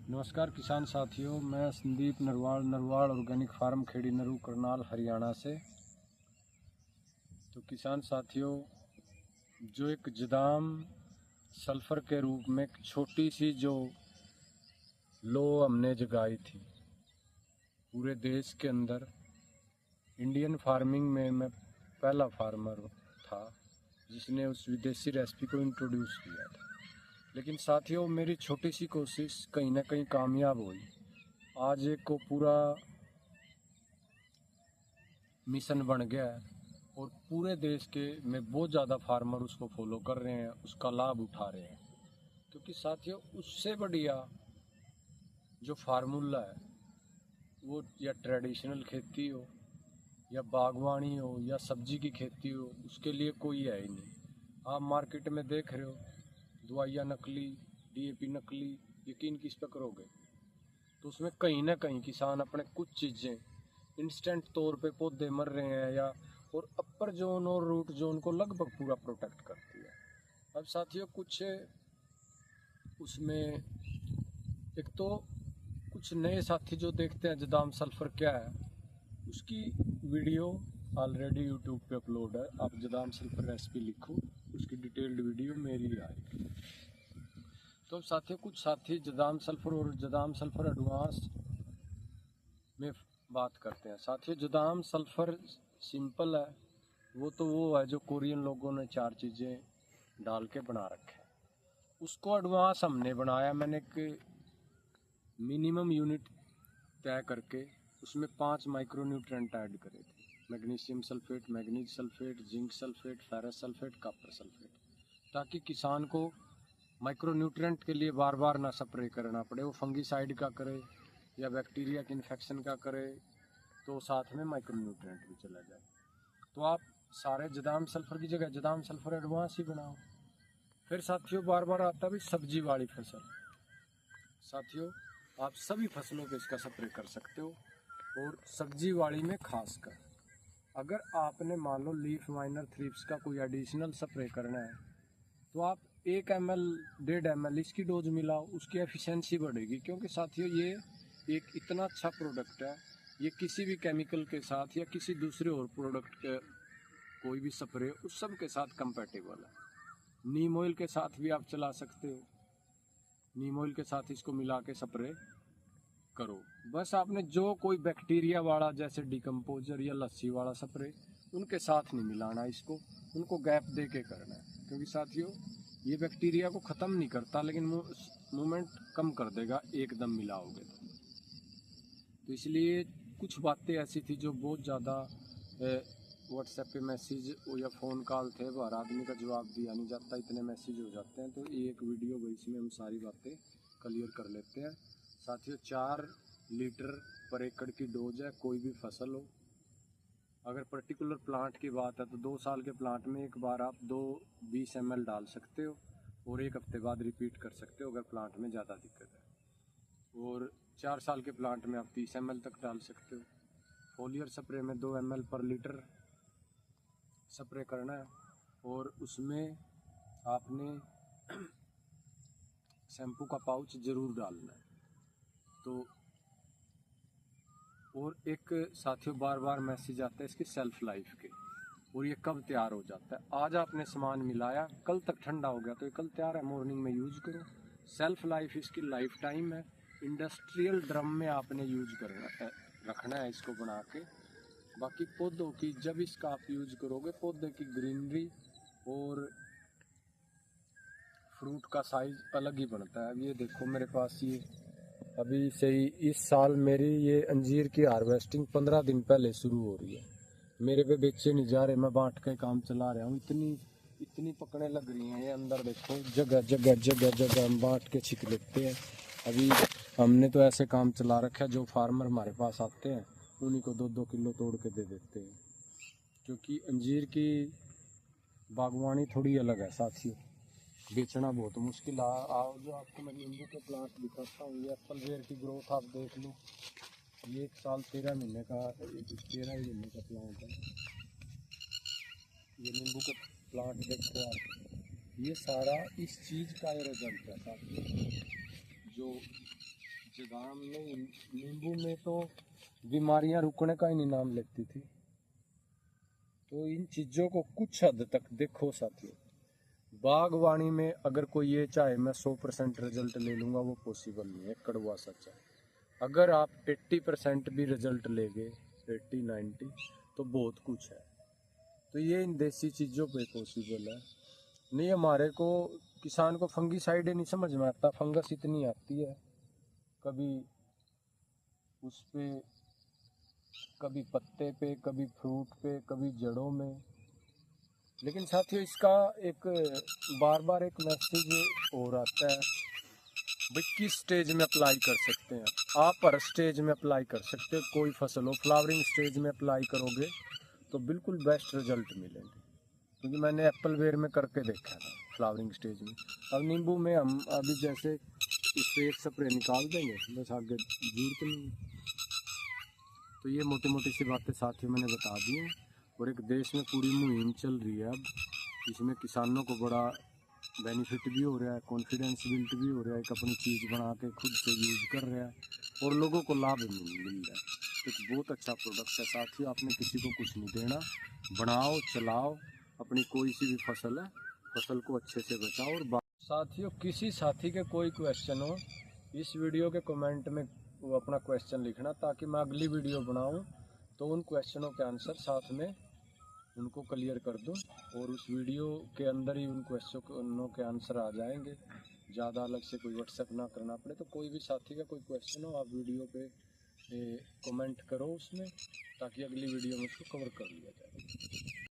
नमस्कार किसान साथियों, मैं संदीप नरवाड़ ऑर्गेनिक फार्म खेड़ी नरू करनाल हरियाणा से। तो किसान साथियों, जो एक जदाम सल्फर के रूप में एक छोटी सी जो लो हमने जगाई थी पूरे देश के अंदर, इंडियन फार्मिंग में मैं पहला फार्मर था जिसने उस विदेशी रेसिपी को इंट्रोड्यूस किया था। लेकिन साथियों, मेरी छोटी सी कोशिश कहीं ना कहीं कामयाब हुई। आज एक को पूरा मिशन बन गया है और पूरे देश के में बहुत ज़्यादा फार्मर उसको फॉलो कर रहे हैं, उसका लाभ उठा रहे हैं। क्योंकि साथियों, उससे बढ़िया जो फार्मूला है वो या ट्रेडिशनल खेती हो या बागवानी हो या सब्जी की खेती हो, उसके लिए कोई है ही नहीं। आप मार्केट में देख रहे हो दवाइयाँ नकली, डीएपी नकली, यकीन किस पे करोगे? तो उसमें कहीं ना कहीं किसान अपने कुछ चीज़ें इंस्टेंट तौर पे पौधे मर रहे हैं या और अपर जोन और रूट जोन को लगभग पूरा प्रोटेक्ट करती है। अब साथियों, कुछ उसमें एक तो कुछ नए साथी जो देखते हैं जदाम सल्फर क्या है, उसकी वीडियो ऑलरेडी यूट्यूब पे अपलोड है। आप जदाम सल्फर रेसिपी लिखो, उसकी डिटेल्ड वीडियो मेरी आएगी। तो साथियों, कुछ साथी जदाम सल्फर और जदाम सल्फर एडवांस में बात करते हैं। साथियों, जदाम सल्फर सिंपल है, वो है जो कोरियन लोगों ने 4 चीज़ें डाल के बना रखे हैं। उसको एडवांस हमने बनाया। मैंने एक मिनिमम यूनिट तय करके उसमें 5 माइक्रोन्यूट्रेंट ऐड करे थे: magnesium sulphate, manganese sulphate, zinc sulphate, ferrous sulphate, copper sulphate, ताकि किसान को माइक्रोन्यूट्रेंट के लिए बार बार ना स्प्रे करना पड़े। वो फंगीसाइड का करे या बैक्टीरिया के इन्फेक्शन का करे तो साथ में माइक्रोन्यूट्रेंट भी चला जाए। तो आप सारे जदाम सल्फर की जगह जदाम सल्फर एडवांस ही बनाओ। फिर साथियों, बार बार आता भी सब्जी वाली फसल। साथियों, आप सभी फसलों पे इसका स्प्रे कर सकते हो और सब्जी वाली में खासकर अगर आपने मान लो लीफ माइनर थ्रिप्स का कोई एडिशनल स्प्रे करना है तो आप 1 ml 1.5 ml इसकी डोज मिलाओ, उसकी एफिशिएंसी बढ़ेगी। क्योंकि साथियों, ये एक इतना अच्छा प्रोडक्ट है, ये किसी भी केमिकल के साथ या किसी दूसरे और प्रोडक्ट के कोई भी स्प्रे उस सब के साथ कंपैटिबल है। नीम ऑयल के साथ भी आप चला सकते हो, नीम ऑयल के साथ इसको मिला के स्प्रे करो। बस आपने जो कोई बैक्टीरिया वाला जैसे डिकम्पोजर या लस्सी वाला स्प्रे उनके साथ नहीं मिलाना, इसको उनको गैप दे के करना है। क्योंकि साथियों, ये बैक्टीरिया को ख़त्म नहीं करता लेकिन मूवमेंट कम कर देगा एकदम मिलाओगे तो इसलिए कुछ बातें ऐसी थी जो बहुत ज़्यादा व्हाट्सएप पे मैसेज या फ़ोन कॉल थे, हर आदमी का जवाब दिया नहीं जाता, इतने मैसेज हो जाते हैं। तो ये एक वीडियो गई, इसमें हम सारी बातें क्लियर कर लेते हैं। साथियों, 4 लीटर पर एकड़ की डोज है, कोई भी फसल हो। अगर पर्टिकुलर प्लांट की बात है तो 2 साल के प्लांट में एक बार आप 20 ml डाल सकते हो और 1 हफ्ते बाद रिपीट कर सकते हो अगर प्लांट में ज़्यादा दिक्कत है। और 4 साल के प्लांट में आप 30 ml तक डाल सकते हो। फोलियर स्प्रे में 2 ml पर लीटर स्प्रे करना है और उसमें आपने शैम्पू का पाउच ज़रूर डालना है। तो और एक साथियों, बार बार मैसेज आता है इसकी सेल्फ लाइफ के और ये कब तैयार हो जाता है। आज आपने सामान मिलाया, कल तक ठंडा हो गया तो ये कल तैयार है, मॉर्निंग में यूज करो। सेल्फ लाइफ इसकी लाइफ टाइम है। इंडस्ट्रियल ड्रम में आपने यूज करना है, रखना है इसको बना के। बाकी पौधों की जब इसका आप यूज करोगे, पौधे की ग्रीनरी और फ्रूट का साइज अलग ही बनता है। अब ये देखो मेरे पास, ये अभी से ही इस साल मेरी ये अंजीर की हार्वेस्टिंग 15 दिन पहले शुरू हो रही है। मेरे पे बेचे नहीं जा रहे, मैं बांट के काम चला रहा हूँ। इतनी पकड़े लग रही हैं। ये अंदर देखो, जगह जगह जगह जगह हम बांट के छिक लेते हैं। अभी हमने तो ऐसे काम चला रखा है, जो फार्मर हमारे पास आते हैं उन्हीं को 2-2 किलो तोड़ के दे देते हैं। क्योंकि अंजीर की बागवानी थोड़ी अलग है साथियों, बेचना बहुत मुश्किल है। आओ जो आपको मैं नींबू के प्लांट दिखाता हूँ। ये एप्पल वेयर की ग्रोथ आप देख लो। ये 1 साल 13 महीने का, 13 महीने का प्लांट है। ये नींबू के प्लांट देखो आप, ये सारा इस चीज़ का रिजल्ट है साथियों। जो जदाम में नींबू में तो बीमारियां रुकने का ही नहीं नाम लेती थी। तो इन चीज़ों को कुछ हद तक देखो साथियों, बागवानी में अगर कोई ये चाहे मैं 100% रिजल्ट ले लूँगा, वो पॉसिबल नहीं है, कड़वा सच है। अगर आप 80% भी रिजल्ट लेंगे, 80-90, तो बहुत कुछ है। तो ये इन देसी चीज़ों पे पॉसिबल है। नहीं, हमारे को किसान को फंगीसाइड नहीं समझ में आता, फंगस इतनी आती है, कभी उस पे, कभी पत्ते पे, कभी फ्रूट पे, कभी जड़ों में। लेकिन साथियों इसका एक बार बार एक मैसेज और आता है, भाई किस स्टेज में अप्लाई कर सकते हैं आप? हर स्टेज में अप्लाई कर सकते हो, कोई फसल हो। फ्लावरिंग स्टेज में अप्लाई करोगे तो बिल्कुल बेस्ट रिजल्ट मिलेंगे, क्योंकि मैंने एप्पल वेयर में करके देखा था फ्लावरिंग स्टेज में। अब नींबू में हम अभी जैसे इस पर एक स्प्रे निकाल देंगे, बस आगे जरूरत नहीं। तो ये मोटी मोटी सी बातें साथियों मैंने बता दी हैं। और एक देश में पूरी मुहिम चल रही है अब, इसमें किसानों को बड़ा बेनिफिट भी हो रहा है, कॉन्फिडेंस बिल्ड भी हो रहा है, एक अपनी चीज़ बना के खुद से यूज़ कर रहा है और लोगों को लाभ मिल रहा है। तो एक बहुत अच्छा प्रोडक्ट है साथियों, आपने किसी को कुछ नहीं देना, बनाओ चलाओ, अपनी कोई सी भी फसल है, फसल को अच्छे से बचाओ। और साथियों किसी साथी के कोई क्वेश्चन हो, इस वीडियो के कमेंट में वो अपना क्वेश्चन लिखना, ताकि मैं अगली वीडियो बनाऊं तो उन क्वेश्चनों के आंसर साथ में उनको क्लियर कर दूं, और उस वीडियो के अंदर ही उन क्वेश्चनों के आंसर आ जाएंगे, ज़्यादा अलग से कोई व्हाट्सएप ना करना पड़े। तो कोई भी साथी का कोई क्वेश्चन हो, आप वीडियो पे कमेंट करो उसमें, ताकि अगली वीडियो में उसको कवर कर लिया जाए।